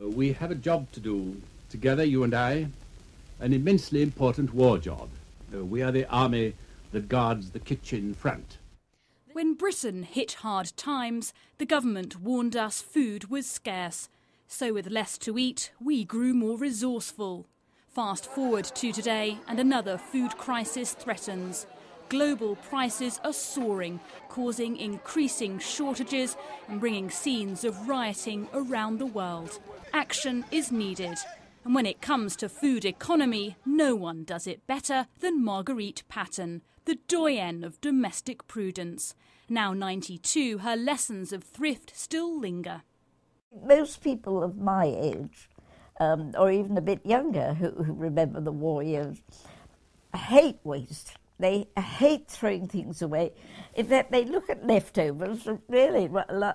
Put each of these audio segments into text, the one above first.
We have a job to do, together, you and I, an immensely important war job. We are the army that guards the kitchen front. When Britain hit hard times, the government warned us food was scarce. So with less to eat, we grew more resourceful. Fast forward to today and another food crisis threatens. Global prices are soaring, causing increasing shortages and bringing scenes of rioting around the world. Action is needed. And when it comes to food economy, no one does it better than Marguerite Patten, the doyenne of domestic prudence. Now 92, her lessons of thrift still linger. Most people of my age, or even a bit younger, who remember the war years, hate waste. They hate throwing things away. In fact, they look at leftovers really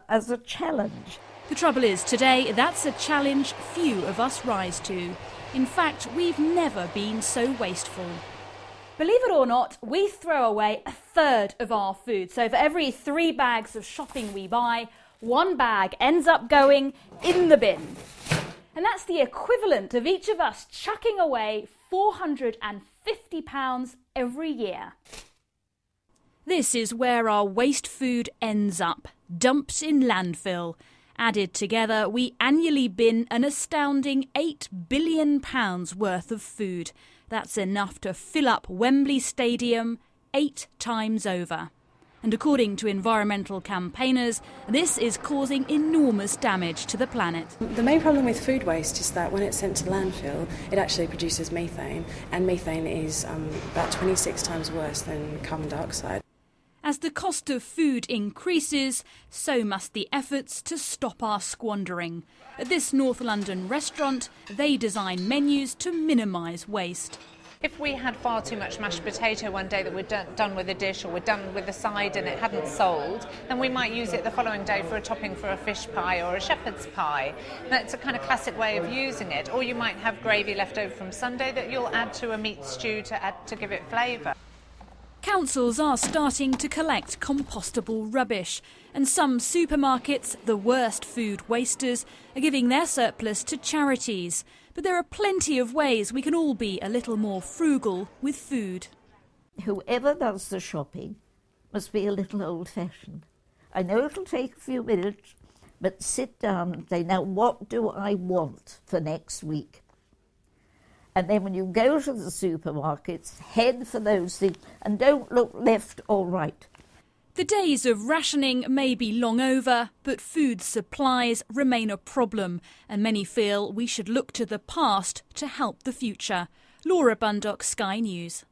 as a challenge. The trouble is, today, that's a challenge few of us rise to. In fact, we've never been so wasteful. Believe it or not, we throw away a third of our food. So for every 3 bags of shopping we buy, 1 bag ends up going in the bin. And that's the equivalent of each of us chucking away £450 every year. This is where our waste food ends up, dumped in landfill. Added together, we annually bin an astounding £8 billion worth of food. That's enough to fill up Wembley Stadium 8 times over. And according to environmental campaigners, this is causing enormous damage to the planet. The main problem with food waste is that when it's sent to landfill, it actually produces methane, and methane is about 26 times worse than carbon dioxide. As the cost of food increases, so must the efforts to stop our squandering. At this North London restaurant, they design menus to minimise waste. If we had far too much mashed potato one day that we're done with a dish, or we're done with a side and it hadn't sold, then we might use it the following day for a topping for a fish pie or a shepherd's pie. That's a kind of classic way of using it. Or you might have gravy left over from Sunday that you'll add to a meat stew to give it flavour. Councils are starting to collect compostable rubbish, and some supermarkets, the worst food wasters, are giving their surplus to charities. But there are plenty of ways we can all be a little more frugal with food. Whoever does the shopping must be a little old-fashioned. I know it'll take a few minutes, but sit down and say, now what do I want for next week? And then when you go to the supermarkets, head for those things and don't look left or right. The days of rationing may be long over, but food supplies remain a problem, and many feel we should look to the past to help the future. Laura Bundock, Sky News.